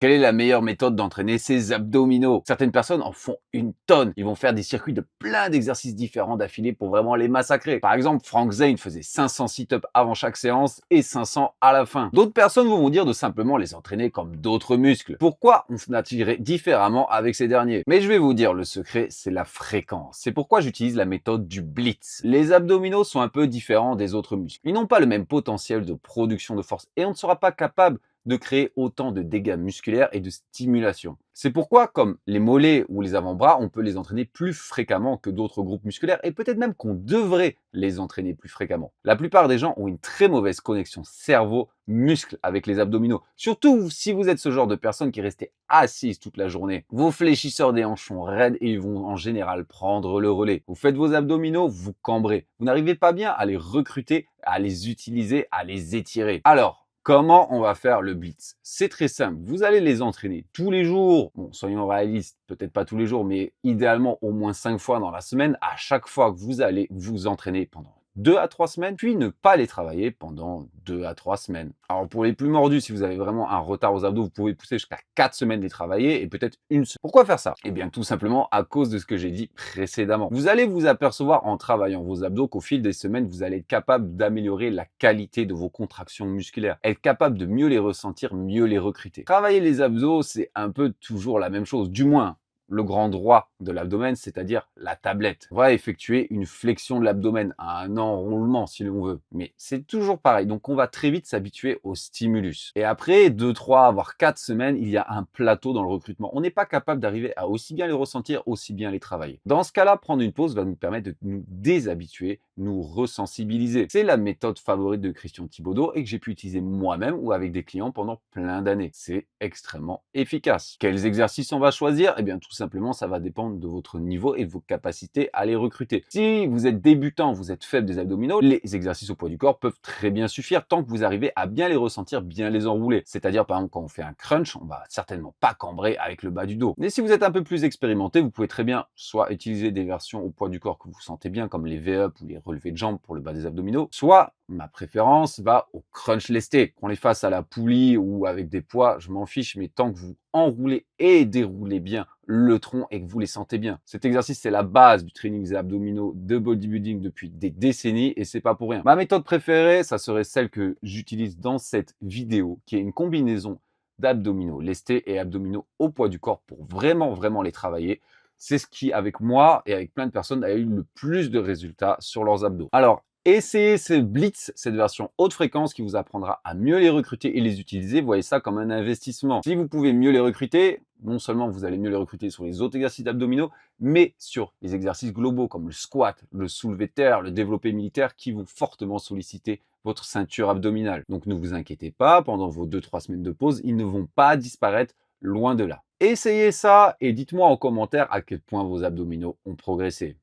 Quelle est la meilleure méthode d'entraîner ses abdominaux? Certaines personnes en font une tonne. Ils vont faire des circuits de plein d'exercices différents d'affilée pour vraiment les massacrer. Par exemple, Frank Zane faisait 500 sit-ups avant chaque séance et 500 à la fin. D'autres personnes vont vous dire de simplement les entraîner comme d'autres muscles. Pourquoi on s'attirerait différemment avec ces derniers? Mais je vais vous dire, le secret, c'est la fréquence. C'est pourquoi j'utilise la méthode du blitz. Les abdominaux sont un peu différents des autres muscles. Ils n'ont pas le même potentiel de production de force et on ne sera pas capable de créer autant de dégâts musculaires et de stimulation. C'est pourquoi, comme les mollets ou les avant-bras, on peut les entraîner plus fréquemment que d'autres groupes musculaires et peut-être même qu'on devrait les entraîner plus fréquemment. La plupart des gens ont une très mauvaise connexion cerveau-muscle avec les abdominaux. Surtout si vous êtes ce genre de personne qui restait assise toute la journée. Vos fléchisseurs des hanches sont raides et ils vont en général prendre le relais. Vous faites vos abdominaux, vous cambrez. Vous n'arrivez pas bien à les recruter, à les utiliser, à les étirer. Alors, comment on va faire le blitz? C'est très simple. Vous allez les entraîner tous les jours. Bon, soyons réalistes, peut-être pas tous les jours, mais idéalement au moins 5 fois dans la semaine. À chaque fois que vous allez vous entraîner pendant 2 à 3 semaines, puis ne pas les travailler pendant 2 à 3 semaines. Alors pour les plus mordus, si vous avez vraiment un retard aux abdos, vous pouvez pousser jusqu'à 4 semaines les travailler et peut-être une semaine. Pourquoi faire ça? Eh bien tout simplement à cause de ce que j'ai dit précédemment. Vous allez vous apercevoir en travaillant vos abdos qu'au fil des semaines, vous allez être capable d'améliorer la qualité de vos contractions musculaires, être capable de mieux les ressentir, mieux les recruter. Travailler les abdos, c'est un peu toujours la même chose, du moins le grand droit de l'abdomen, c'est-à-dire la tablette. On va effectuer une flexion de l'abdomen, un enroulement si l'on veut. Mais c'est toujours pareil, donc on va très vite s'habituer au stimulus. Et après 2, 3, voire 4 semaines, il y a un plateau dans le recrutement. On n'est pas capable d'arriver à aussi bien les ressentir, aussi bien les travailler. Dans ce cas-là, prendre une pause va nous permettre de nous déshabituer, nous resensibiliser. C'est la méthode favorite de Christian Thibaudeau et que j'ai pu utiliser moi-même ou avec des clients pendant plein d'années. C'est extrêmement efficace. Quels exercices on va choisir? Eh bien, tout simplement, ça va dépendre de votre niveau et de vos capacités à les recruter. Si vous êtes débutant, vous êtes faible des abdominaux, les exercices au poids du corps peuvent très bien suffire tant que vous arrivez à bien les ressentir, bien les enrouler. C'est-à-dire, par exemple, quand on fait un crunch, on va certainement pas cambrer avec le bas du dos. Mais si vous êtes un peu plus expérimenté, vous pouvez très bien soit utiliser des versions au poids du corps que vous sentez bien, comme les V-up ou les relevés de jambes pour le bas des abdominaux, soit ma préférence va au crunch lesté. Qu'on les fasse à la poulie ou avec des poids, je m'en fiche, mais tant que vous enroulez et déroulez bien le tronc et que vous les sentez bien. Cet exercice, c'est la base du training des abdominaux de bodybuilding depuis des décennies et c'est pas pour rien. Ma méthode préférée, ça serait celle que j'utilise dans cette vidéo, qui est une combinaison d'abdominaux lestés et abdominaux au poids du corps pour vraiment les travailler. C'est ce qui, avec moi et avec plein de personnes, a eu le plus de résultats sur leurs abdos. Alors, essayez ce Blitz, cette version haute fréquence qui vous apprendra à mieux les recruter et les utiliser. Voyez ça comme un investissement. Si vous pouvez mieux les recruter, non seulement vous allez mieux les recruter sur les autres exercices abdominaux, mais sur les exercices globaux comme le squat, le soulevé de terre, le développé militaire qui vont fortement solliciter votre ceinture abdominale. Donc ne vous inquiétez pas, pendant vos 2-3 semaines de pause, ils ne vont pas disparaître, loin de là. Essayez ça et dites-moi en commentaire à quel point vos abdominaux ont progressé.